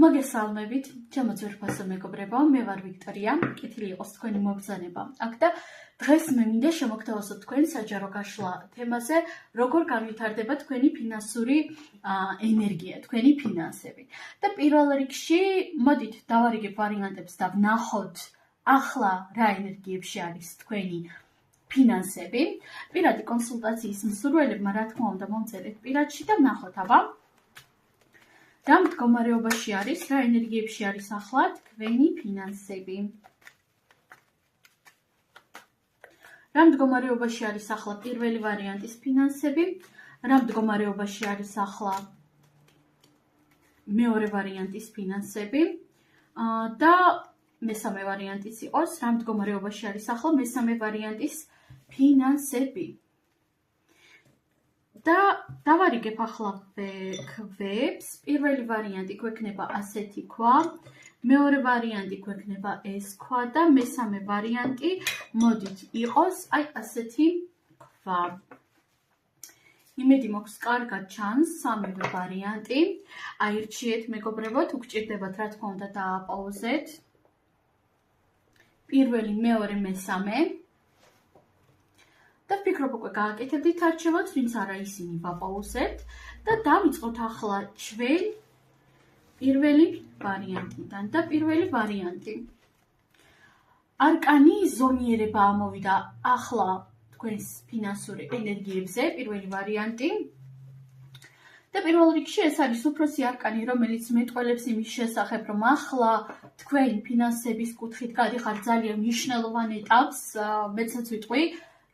მოგესალმებით, ჩემო ძვირფასო მეგობრებო, მე ვარ ვიქტორია, კეთილი იყოს თქვენი მობრძანება. აქ და დღეს მე მინდა შემოგთავაზოთ თქვენ საჯარო გაშლა თემაზე, როგორ განვითარდება თქვენი ფინანსური ენერგია, თქვენი ფინანსები. და პირველ რიგში, მოდით დავარიგებ ვარიანტებს და ვნახოთ ახლა რა ენერგიებში არის თქვენი ფინანსები. პირადი კონსულტაციის მსურველებმა რა თქმა უნდა მომწერეთ პირადში და ვნახოთ აბა. რა მდგომარეობაში არის, რა ენერგიებში არის ახლა თქვენი ფინანსები. რა მდგომარეობაში არის ახლა პირველი ვარიანტის ფინანსები, რა მდგომარეობაში არის ახლა მეორე ვარიანტის ფინანსები და მესამე ვარიანტიც იყოს, რა მდგომარეობაში არის ახლა მესამე ვარიანტის ფინანსები. და დავარიგებ ახლა ქვებს. პირველი ვარიანტი გვექნება ასეთი ქვა, მეორე ვარიანტი გვექნება ეს ქვა და მესამე ვარიანტი მოდით იყოს აი ასეთი ქვა. იმედი მაქვს კარგად ჩანს სამივე ვარიანტი. აირჩიეთ მეგობრებო, თუ გჭირდებათ რა თქმა უნდა დააპაუზეთ. პირველი, მეორე, მესამე. და ვფიქრობ უკვე გააკეთებდით არჩევანს, ვინც არა ისინი ვაპაუზებთ და დავიწყოთ ახლა ჩვენ პირველი ვარიანტიდან და პირველი ვარიანტი. არკანი ზომიერება ამოვიდა ახლა თქვენს ფინანსური ენერგიებზე, პირველი ვარიანტი. და პირველ რიგში ეს არის უფროსი არკანი, რომელიც მეტყველებს იმის შესახებ, რომ ახლა თქვენ ფინანსების კუთხით გადიხართ ძალიან მნიშვნელოვან ეტაპს, მეცაც ვიტყვი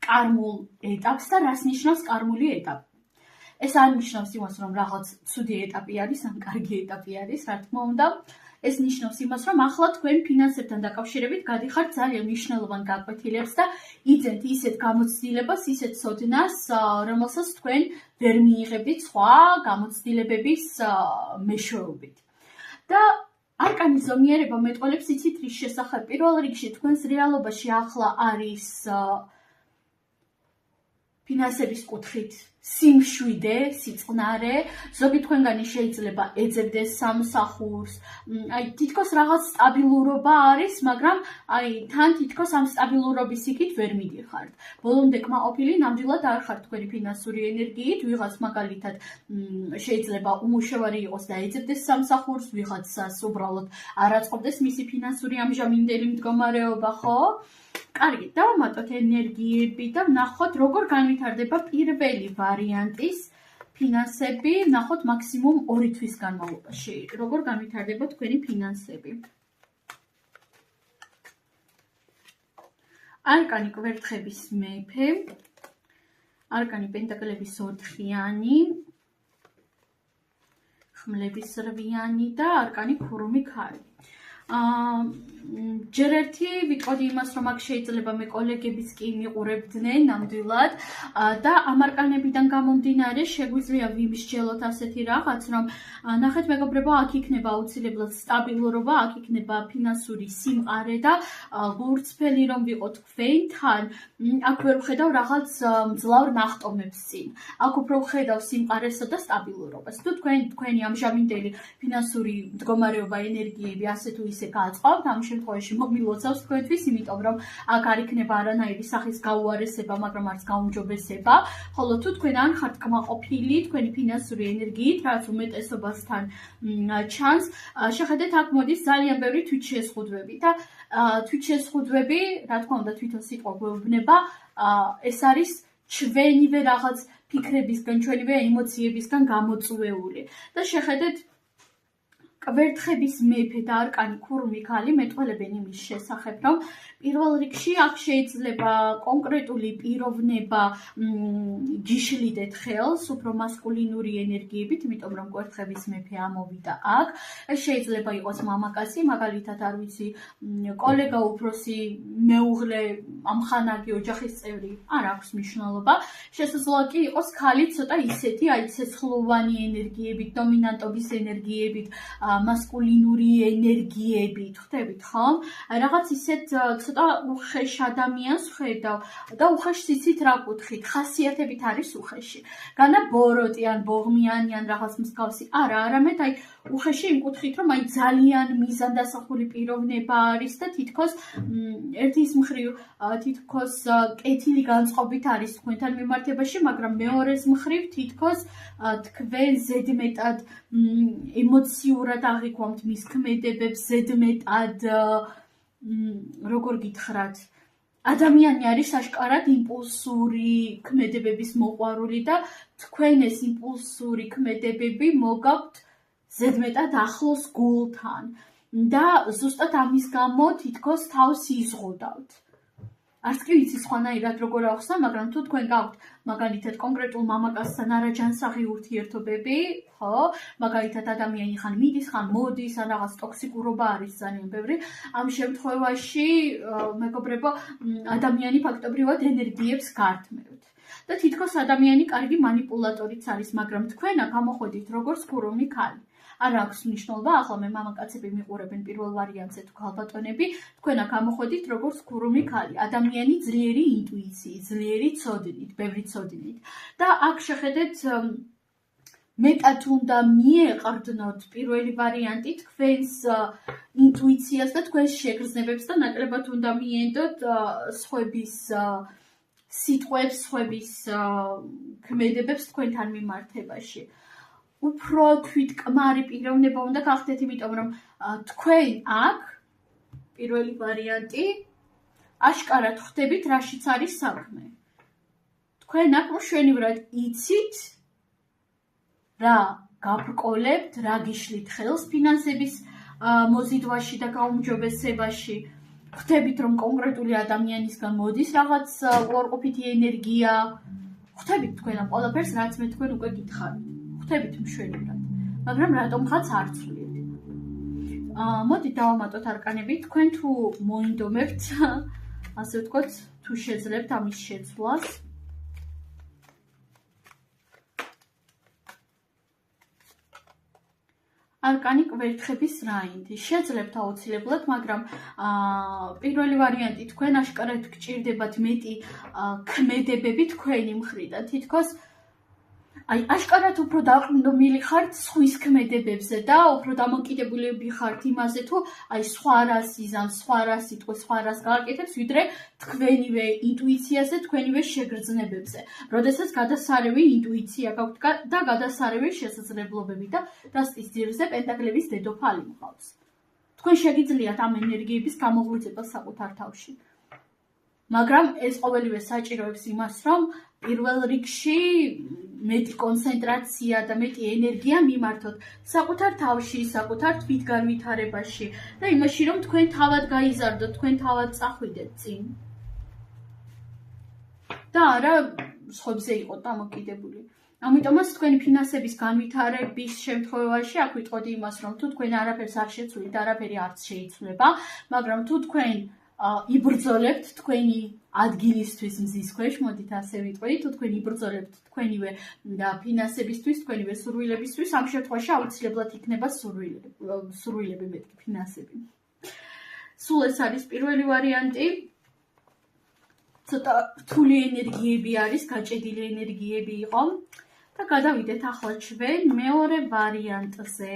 კარმულ ეტაპს და რას ნიშნავს კარმული ეტაპი. ეს არ ნიშნავს იმას, რომ რაღაც ცუდი ეტაპი არის, ან კარგი ეტაპი არის, რა თქმა უნდა. ეს ნიშნავს იმას, რომ ახლა თქვენ ფინანსებთან დაკავშირებით გადიხართ ძალიან მნიშვნელოვან გაკვეთილებს და იძენთ ისეთ გამოცდილებას, ისეთ ცოდნას, რომელსაც თქვენ ვერ მიიღებდით სხვა გამოცდილებების მეშვეობით. და არკანი ზომიერება მეტყველებს იცით რის შესახებ. პირველ რიგში თქვენს რეალობაში ახლა არის ფინანსების კუთხით სიმშვიდე, სიწყნარე, ზოგი თქვენგანი შეიძლება ეძებდეს სამსახურს, აი თითქოს რაღაც სტაბილურობა არის, მაგრამ აი თან თითქოს ამ სტაბილურობის იქით ვერ მიდიხართ. ბოლომდე კმაყოფილი ნამდვილად არ ხართ თქვენი ფინანსური ენერგიით, ვიღაც მაგალითად შეიძლება უმუშევარი იყოს და ეძებდეს სამსახურს, ვიღაცას უბრალოდ არ აწყობდეს მისი ფინანსური ამჟამინდელი მდგომარეობა, ხო? კარგი, დავამატოთ ენერგიები და ვნახოთ როგორ განვითარდება პირველი ვარიანტის ფინანსები, ვნახოთ მაქსიმუმ 2 თვის განმავლობაში, როგორ განვითარდება თქვენი ფინანსები. არკანი კვერთხების მეფე, არკანი პენტაკლების 4-იანი, ხმლების 8-იანი და არკანი ქურუმი ქალი. ჯერ ერთი ვიტყოდი იმას, რომ აქ შეიძლება მე კოლეგებიც კი მიყურებდნენ ნამდვილად და ამ არკანებიდან გამომდინარე შეგვიძლია ვიმსჯელოთ ასეთი რაღაც, რომ ნახეთ მეგობრებო, აქ იქნება აუცილებლად სტაბილურობა, აქ იქნება ფინანსური სიმყარე და გულწრფელი რომ ვიყოთ თქვენთან, აქ ვერ ვხედავ რაღაც მძლავრ ნახტომებს წინ. აქ უფრო ვხედავ სიმყარესა და სტაბილურობას. თუ თქვენი ამჟამინდელი ფინანსური მდგომარეობა, ენერგიები ასე თუ ისე გააწყობთ, ამ შემთხვევაში მოგმილოცავს თქვენთვის, იმიტომ რომ აქ არ იქნება არანაირი სახის გაუარესება, მაგრამ არც გაუმჯობესება, ხოლო თუ თქვენ არ ხართ კმაყოფილი თქვენი ფინანსური ენერგიით, რაც უმეტესობასთან ჩანს, შეხედეთ აქ მოდის ძალიან ბევრი თვითშეზღუდვები და თვითშეზღუდვები, რა თქმა უნდა, თვითონ სიტყვა გვეუბნება, ეს არის ჩვენივე რაღაც ფიქრებისგან, ჩვენივე ემოციებისგან გამოწვეული და შეხედეთ კვერთხების მეფე და არკანი ქურუმი ქალი მეტყველებენ იმის შესახებ, რომ პირველ რიგში აქ შეიძლება კონკრეტული პიროვნება გიშლიდეთ ხელს, უფრო მასკულინური ენერგიებით, იმიტომ რომ კვერთხების მეფე ამოვიდა აქ. ეს შეიძლება იყოს მამაკაცი, მაგალითად არ ვიცი, კოლეგა უფროსი, მეუღლე, ამხანაგი, ოჯახის წევრი, არ აქვს მნიშვნელობა. შესაძლოა კი იყოს ქალი ცოტა ისეთი, აი ცეცხლოვანი ენერგიებით, დომინანტობის ენერგიებით, მასკულინური ენერგიებით, ხვდებით ხომ? რაღაც ისეთ ცოტა უხეშ ადამიანს ხედავ და უხეშს იცით რა კუთხით, ხასიათებით არის უხეში. განა ბოროტი ან ბოღმიანი ან რაღაც მსგავსი. არა, არამედ აი უხეში იმ კუთხით, რომ აი ძალიან მიზანდასახული პიროვნება არის და თითქოს ერთის მხრივ თითქოს კეთილი განწყობით არის თქვენთან მიმართებაში, მაგრამ მეორეს მხრივ თითქოს თქვენ ზედმეტად ემოციურად აღიქვამთ მის ქმედებებს, ზედმეტად როგორ გითხრათ, ადამიანი არის აშკარად იმპულსური ქმედებების მოყვარული და თქვენ ეს იმპულსური ქმედებები მოგაქვთ ზედმეტად ახლოს გულთან და ზუსტად ამის გამო თითქოს თავს იზღუდავთ. არც კი ვიცი სხვანაირად როგორ ახსნა, მაგრამ თუ თქვენ გაქვთ მაგალითად კონკრეტულ მამაკაცთან არაჯანსაღი ურთიერთობები, ხო, მაგალითად ადამიანი ხან მიდის, ხან მოდის, ან რაღაც ტოქსიკურობა არის ძალიან ბევრი, ამ შემთხვევაში მეგობრებო, ადამიანი ფაქტობრივად ენერგიებს გართმევთ. და თითქოს ადამიანი კარგი მანიპულატორიც არის, მაგრამ თქვენ აქ ამოხვედით როგორც ქურუმი ქალი. არ აქვს მნიშვნელობა, ახლა მე მამაკაცები მიყურებენ პირველ ვარიანტზე თუ ქალბატონები, თქვენ აქ ამოხვედით როგორც ქურუმი ქალი, ადამიანი ძლიერი ინტუიციით, ძლიერი ცოდნით, ბევრი ცოდნით. და აქ შეხედეთ მეტად უნდა მიეყრდნოთ პირველი ვარიანტი თქვენს ინტუიციას და თქვენს შეგრძნებებს და ნაკლებად უნდა მიენდოთ სხვების სიტყვებს, სხვების ქმედებებს თქვენთან მიმართებაში. უფრო თვითკმარი პიროვნება უნდა გახდეთ, იმიტომ რომ თქვენ აქ პირველი ვარიანტი აშკარად ხვდებით რაშიც არის საქმე. თქვენ აქ მშვენივრად იცით რა გაბრკოლებთ, რა გიშლით ხელს ფინანსების მოზიდვაში და გაუმჯობესებაში. ხვდებით რომ კონკრეტული ადამიანისგან მოდის რაღაც უარყოფითი ენერგია. ხვდებით თქვენ ამ ყველაფერს, რაც მე თქვენ უკვე გითხარით. ხვდებით მშვენივრად, მაგრამ რატომღაც არ ცვლით. მოდით დავამატოთ არკანები, თქვენ თუ მოინდომებთ, ასე ვთქვათ, თუ შეძლებთ ამის შეცვლას. არკანი კვერთხების რაინდი. შეძლებთ აუცილებლად, მაგრამ პირველი ვარიანტი თქვენ აშკარად გჭირდებათ მეტი ქმედებები თქვენი მხრიდან. თითქოს აი აშკარად უფრო დაყრდნობილი ხართ სხვის ქმედებებზე და უფრო დამოკიდებული ხართ იმაზე, თუ აი სხვა რას იზამს, სხვა რას იტყვის, სხვა რას გააკეთებს, ვიდრე თქვენივე ინტუიციაზე, თქვენივე შეგრძნებებზე. როდესაც გადასარევი ინტუიცია გაქვთ და გადასარევი შესაძლებლობები და დასტის ძირზე პენტაკლების დედოფალი მყავს. თქვენ შეგიძლიათ ამ ენერგიების გამოღვიძება საკუთარ თავში. მაგრამ ეს ყოველივე საჭიროებს იმას, რომ პირველ რიგში მეტი კონცენტრაცია და მეტი ენერგია მიმართოთ საკუთარ თავში, საკუთარ თვითგანვითარებაში და იმაში, რომ თქვენ თავად გაიზარდოთ, თქვენ თავად წახვიდეთ წინ. და არა სხვებზე იყოთ დამოკიდებული. ამიტომაც თქვენი ფინანსების განვითარების შემთხვევაში აქ ვიტყოდი იმას, რომ თუ თქვენ არაფერს არ შეცვლით, არაფერი არც შეიცვლება, მაგრამ თუ თქვენ იბრძოლებთ თქვენი ადგილისთვის მზის ქვეშ, მოდით ასე ვიტყვი, თუ თქვენ იბრძოლებთ თქვენივე ფინანსებისთვის, თქვენივე სურვილებისთვის, ამ შემთხვევაში აუცილებლად იქნება სურვილები მეტი ფინანსები. სულ ეს არის პირველი ვარიანტი. ცოტა რთული ენერგიები არის, გაჭედილი ენერგიები იყო და გადავიდეთ ახლა ჩვენ მეორე ვარიანტზე.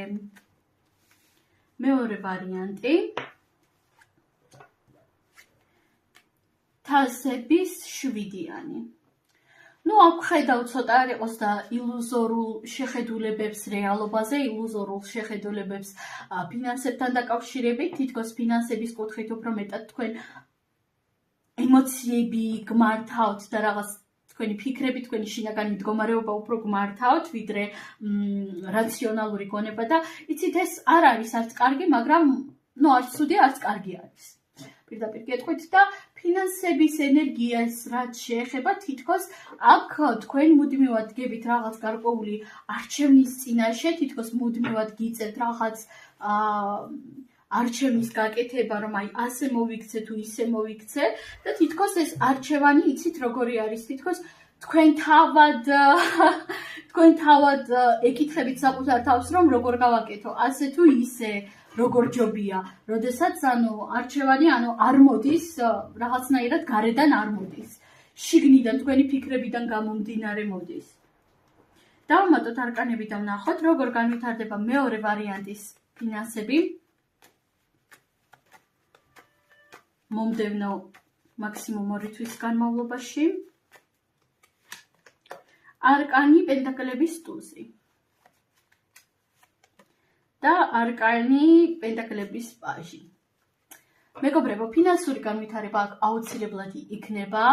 მეორე ვარიანტი თასების 7-იანი. აქ ხედავ ცოტა არ იყოს და ილუზორულ შეხედულებებს რეალობაზე, ილუზორულ შეხედულებებს ფინანსებთან დაკავშირებით, თითქოს ფინანსების კუთხით უფრო მეტად თქვენ ემოციები გმართავთ და რაღაც თქვენი ფიქრები, თქვენი შინაგანი მდგომარეობა უფრო გმართავთ, ვიდრე რაციონალური გონება და იცით ეს არ არის არც კარგი, მაგრამ არც ცუდი, არც კარგი არის. პირდაპირ გეტყვით და ფინანსების ენერგიას რაც შეეხება, თითქოს აქ თქვენ მუდმივად გებით რაღაც გარკვეული არჩევნის წინაშე, თითქოს მუდმივად გიწევთ რაღაც არჩევნის გაკეთება, რომ აი ასე მოვიქცე თუ ისე მოვიქცე და თითქოს ეს არჩევანი იცით როგორი არის, თითქოს თქვენ თქვენ თავად ეკითხებით საკუთარ თავს, რომ როგორ გავაკეთო, ასე თუ ისე, როგორ ჯობია, როდესაც არჩევანი არ მოდის, რაღაცნაირად გარედან არ მოდის. შიგნიდან თქვენი ფიქრებიდან გამომდინარე მოდის. დავამატოთ არკანები და ვნახოთ, როგორ განვითარდება მეორე ვარიანტის ფინანსები. მომდევნო მაქსიმუმ 2 თვის განმავლობაში. არკანი პენტაკლების ტუზი და არკანი პენტაკლების პაჟი. მეგობრებო, ფინანსური განვითარება აუცილებლად იქნება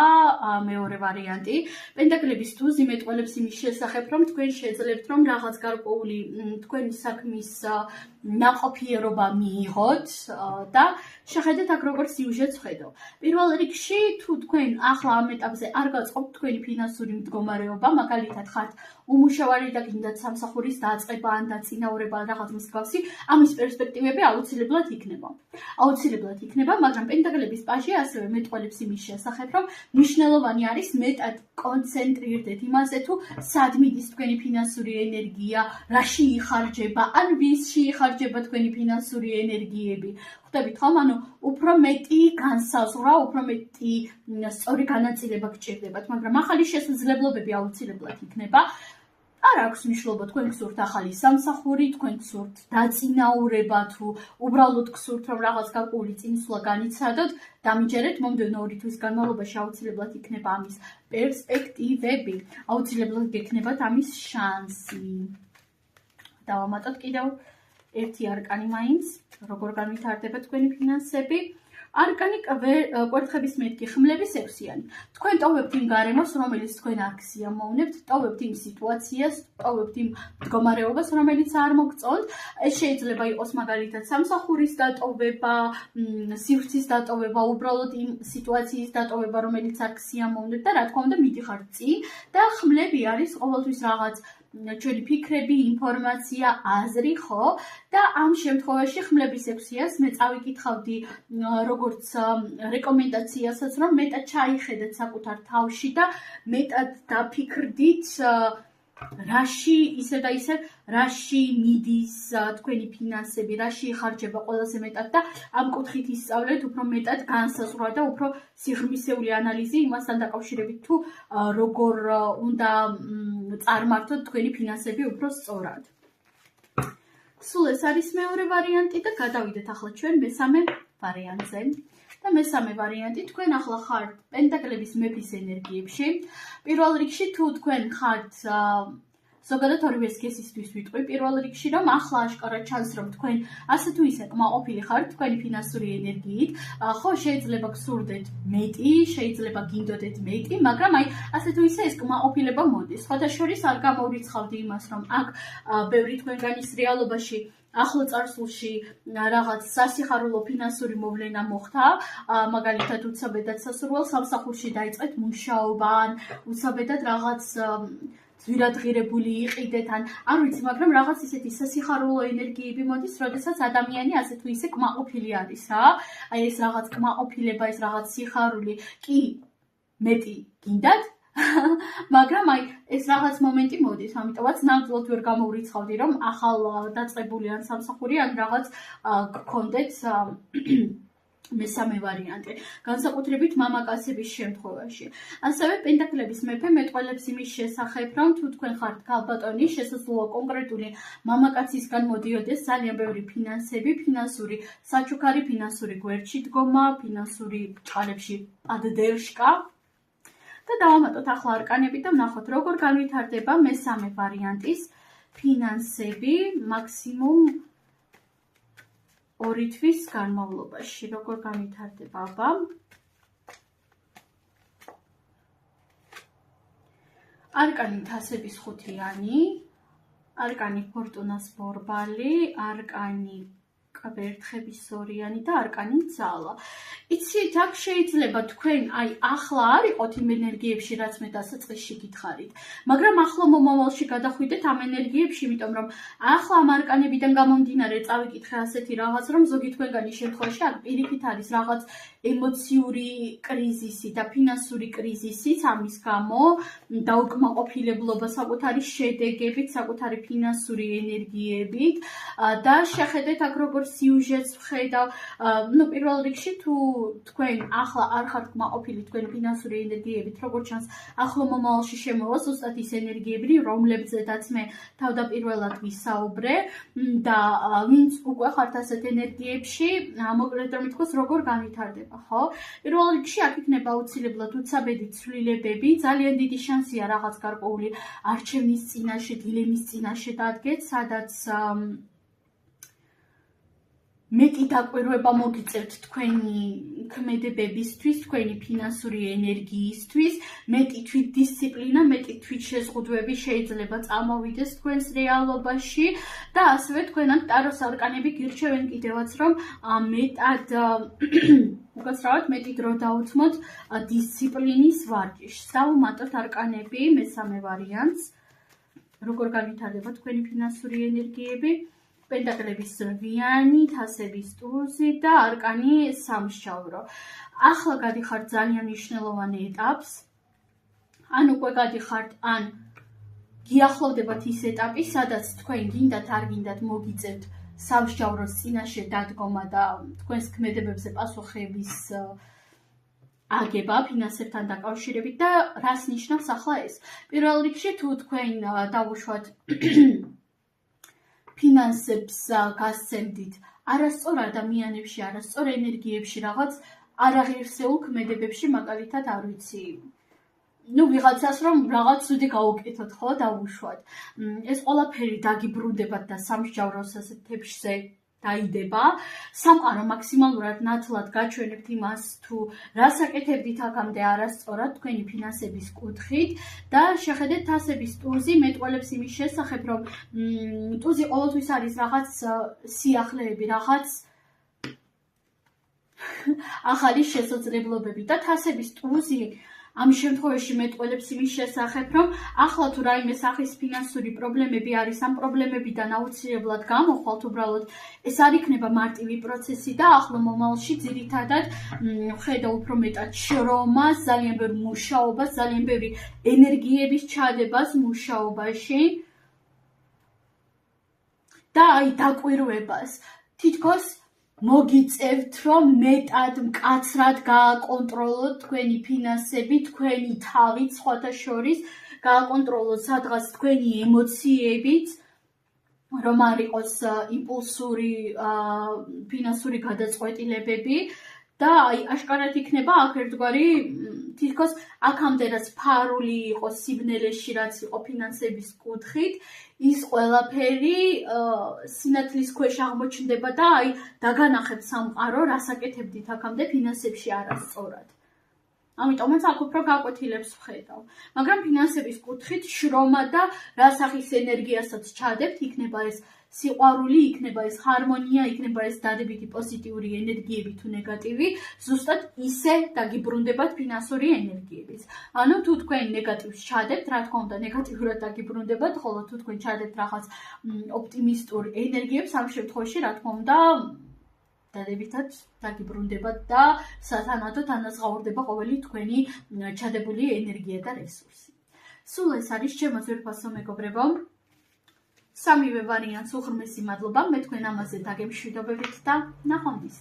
მეორე ვარიანტი. პენტაკლების ტუზი მეტყველებს იმის შესახებ, რომ თქვენ შეძლებთ, რომ რაღაც გარკვეული თქვენი საქმის ნაყოფიერობა მიიღოთ და შეხედეთ აქ როგორ სიუჟეტს ხედავ. პირველ რიგში, თუ თქვენ ახლა ამ ეტაპზე არ გაწყობთ თქვენი ფინანსური მდგომარეობა, მაგალითად ხართ უმუშავარი და გინდათ სამსახურის დაწყება ან დაწინაურება რაღაც მსგავსი, ამის პერსპექტივები აუცილებლად იქნება, მაგრამ პენტაკლების პაჟი ასევე მეტყველებს იმის შესახებ, რომ მნიშვნელოვანი არის მეტად კონცენტრირდეთ იმაზე, თუ სად მიდის თქვენი ფინანსური ენერგია, რაში იხარჯება, ან ვისში იხარჯება თქვენი ფინანსური ენერგიები. ხვდებით ხომ? უფრო მეტი განსაზღვრა, უფრო მეტი სწორი განაწილება გჭირდებათ, მაგრამ ახალი შესაძლებლობები აუცილებლად იქნება. არ აქვს მნიშვნელობა თქვენ გსურთ ახალი სამსახური, თქვენ გსურთ დაწინაურება თუ უბრალოდ გსურთ რომ რაღაც გარკვეული წინსვლა განიცადოთ, დამიჯერეთ მომდევნო 2 თვის განმავლობაში აუცილებლად იქნება ამის პერსპექტივები, აუცილებლად გექნებათ ამის შანსი. დავამატოთ კიდევ ერთი არკანი მაინც, როგორ განვითარდება თქვენი ფინანსები. არკანი კვერთხების მეთქი, ხმლების 6-იანი. თქვენ ტოვებთ იმ გარემოს, რომელიც თქვენ არ გსიამოვნებთ, ტოვებთ იმ სიტუაციას, ტოვებთ იმ მდგომარეობას, რომელიც არ მოგწონთ. ეს შეიძლება იყოს მაგალითად სამსახურის დატოვება, სივრცის დატოვება, უბრალოდ იმ სიტუაციის დატოვება, რომელიც არ გსიამოვნებთ და რა თქმა უნდა მიდიხართ წინ და ხმლები არის ყოველთვის რაღაც ჩვენი ფიქრები, ინფორმაცია, აზრი, ხო? და ამ შემთხვევაში ხმლების 6-იას მე წავიკითხავდი როგორც რეკომენდაციასაც, რომ მეტად ჩაიხედეთ საკუთარ თავში და მეტად დაფიქრდით რაში ისე და ისე რაში მიდის თქვენი ფინანსები, რაში იხარჯება ყველაზე მეტად და ამ კუთხით ისწავლეთ უფრო მეტად განსაზღვრა და უფრო სიღრმისეული ანალიზი იმასთან დაკავშირებით თუ როგორ უნდა წარმართოთ თქვენი ფინანსები უფრო სწორად. სულ ეს არის მეორე ვარიანტი და გადავიდეთ ახლა ჩვენ მესამე ვარიანტზე. და მესამე ვარიანტი, თქვენ ახლა ხართ პენტაკლების მეფის ენერგიებში. პირველ რიგში თუ თქვენ ხართ ზოგადად ორივე სქესისთვის ვიტყვი, პირველ რიგში რომ ახლა აშკარად ჩანს რომ თქვენ ასე თუ ისე კმაყოფილი ხართ თქვენი ფინანსური ენერგიით, ხო შეიძლება გსურდეთ მეტი, შეიძლება გინდოდეთ მეტი, მაგრამ ასე თუ ისე ეს კმაყოფილება მოდის. სხვათა შორის არ გამოვრიცხავდი იმას, რომ აქ ბევრი თქვენგანის რეალობაში ახლო წარსულში რაღაც სასიხარულო ფინანსური მოვლენა მოხდა, მაგალითად უცებედად სასურველ სამსახურში დაიწყეთ მუშაობა, ან უცებედად რაღაც ძვირადღირებული იყიდეთ, არ ვიცი, მაგრამ რაღაც ისეთი სასიხარულო ენერგიები მოდის, როდესაც ადამიანი ასე თუ ისე კმაყოფილი არის რა. ეს რაღაც კმაყოფილება, ეს რაღაც სიხარული კი მეტი გინდათ, მაგრამ ეს რაღაც მომენტი მოდის, ამიტომაც ნამდვილად ვერ გამოვრიცხავდი, რომ ახალ დაწყებული ან სამსახური ან რაღაც გქონდეთ მესამე ვარიანტი, განსაკუთრებით მამაკაცების შემთხვევაში. ასევე პენტაკლების მეფე მეტყველებს იმის შესახებ, რომ თუ თქვენ ხართ ქალბატონი, შესაძლოა კონკრეტული მამაკაცისგან მოდიოდეს ძალიან ბევრი ფინანსები, ფინანსური საჩუქარი, ფინანსური გვერდში დგომა, ფინანსური ჭყალებში პადდერშკა. და დავამატოთ ახლა არკანები და ვნახოთ, როგორ განვითარდება მესამე ვარიანტის ფინანსები მაქსიმუმ 2 თვის განმავლობაში. როგორ განვითარდება აბა? არკანი თასების 5-იანი, არკანი ფორტუნას ბორბალი, არკანი ვერთხების ორიანი და არკანი ძალა. იცით, აქ შეიძლება თქვენ ახლა არ იყოთ იმ ენერგიებში, რაც მე დასაწყისში გითხარით, მაგრამ ახლო მომავალში გადახვიდეთ ამ ენერგიებში, იმიტომ რომ ახლა ამ არკანებიდან გამომდინარე წავიკითხე ასეთი რაღაც, რომ ზოგი თქვენგანი შემთხვევაში აქ პირიქით არის რაღაც ემოციური კრიზისი და ფინანსური კრიზისიც ამის გამო, დაუკმაყოფილებლობა საკუთარი შედეგებით, საკუთარი ფინანსური ენერგიებით და შეხედეთ აქ როგორ სიუჟეტს ვხედავ, პირველ რიგში თუ თქვენ ახლა არ ხართ კმაყოფილი თქვენი ფინანსური ენერგიებით, როგორც ჩანს, ახლო მომავალში შემოვა ზუსტად ის ენერგიები, რომლებზედაც მე თავდაპირველად ვისაუბრე და ვინც უკვე ხართ ასეთ ენერგიებში, მოკლედ რომ ითქვას, როგორ განვითარდება, ხო? პირველ რიგში აქ იქნება აუცილებლად უცაბედი ცვლილებები, ძალიან დიდი შანსია რაღაც გარკვეული არჩევნის წინაშე, დილემის წინაშე დადგეთ, სადაც მეტი დაკვირვება მოგიწევთ თქვენი ქმედებებისთვის, თქვენი ფინანსური ენერგიისთვის, მეტი თვითდისციპლინა, მეტი თვითშეზღუდვები შეიძლება წამოვიდეს თქვენს რეალობაში და ასევე თქვენ აქ ტაროს არკანები გირჩევენ კიდევაც, რომ მეტად უკაცრავად მეტი დრო დაუთმოთ დისციპლინის ვარჯიშს. დავუმატოთ არკანები მესამე ვარიანტს, როგორ განვითარდება თქვენი ფინანსური ენერგიები. პენტაკლების რვიანი, თასების ტურიზი და არკანი სამსჯავრო. ახლა გადიხართ ძალიან მნიშვნელოვან ეტაპს. ან უკვე გადიხართ, ან გიახლოვდებათ ის ეტაპი, სადაც თქვენ გინდათ არ გინდათ მოგიწევთ სამსჯავროს წინაშე დადგომა და თქვენს ქმედებებზე პასუხების აგება ფინანსებთან დაკავშირებით და რას ნიშნავს ახლა ეს? პირველ რიგში თუ თქვენ დავუშვათ ფინანსებს გასცემდით არასწორ ადამიანებში, არასწორ ენერგიებში, რაღაც არაღირსეულ ქმედებებში, მაგალითად არ ვიცი, ვიღაცას რომ რაღაც ცუდი გაუკეთოთ, ხო, დავუშვათ. ეს ყველაფერი დაგიბრუნდებათ და სამსჯავროს ასეთ თებშზე დაიდება. სამყარო მაქსიმალურად ნათლად გაჩვენებთ იმას, თუ რას აკეთებდით აქამდე არასწორად თქვენი ფინანსების კუთხით და შეხედეთ თასების ტურიზი მეტყველებს იმის შესახებ, რომ ტურიზი ყოველთვის არის რაღაც სიახლეები, რაღაც ახალი შესაძლებლობები და თასების ტურიზი ამ შემთხვევაში მეტყველებს იმის შესახებ, რომ ახლა თუ რაიმე სახის ფინანსური პრობლემები არის, ამ პრობლემებიდან აუცილებლად გამოხვალთ, უბრალოდ ეს არ იქნება მარტივი პროცესი და ახლო მომავალში ძირითადად ხედავ უფრო მეტად შრომას, ძალიან ბევრ მუშაობას, ძალიან ბევრი ენერგიების ჩადებას მუშაობაში და დაკვირვებას. თითქოს მოგიწევთ, რომ მეტად მკაცრად გააკონტროლოთ თქვენი ფინანსები, თქვენი თავით, სხვათა შორის, გააკონტროლოთ სადღაც თქვენი ემოციებით, რომ არ იყოს იმპულსური ფინანსური გადაწყვეტილებები და აშკარად იქნება აქ ერთგვარი თითქოს აქამდე რაც ფარული იყო სიბნელეში, რაც იყო ფინანსების კუთხით, ის ყველაფერი სინათლის ქვეშ აღმოჩნდება და დაგანახეთ სამყარო, რას აკეთებდით აქამდე ფინანსებში არასწორად. ამიტომაც აქ უფრო გაკვეთილებს ვხედავ. მაგრამ ფინანსების კუთხით შრომა და რა სახის ენერგიასაც ჩადებთ, იქნება ეს სიყვარული, იქნება ეს ჰარმონია, იქნება ეს დადებითი პოზიტიური ენერგიები თუ ნეგატივი, ზუსტად ისე დაგიბრუნდებათ ფინანსური ენერგიებიც. ანუ თუ თქვენ ნეგატივს ჩადებთ, რა თქმა უნდა, ნეგატიურად დაგიბრუნდებათ, ხოლო თუ თქვენ ჩადებთ რაღაც ოპტიმისტურ ენერგიებს, ამ შემთხვევაში, რა თქმა უნდა, დადებითად დაგიბრუნდებათ და სათანადოდ ანაზღაურდება ყოველი თქვენი ჩადებული ენერგია და რესურსი. სულ ეს არის ჩემო ძვირფასო მეგობრებო. სამივე ვარიანტს უღრმესი მადლობა, მე თქვენ ამაზე დაგემშვიდობებით და ნახვამდის.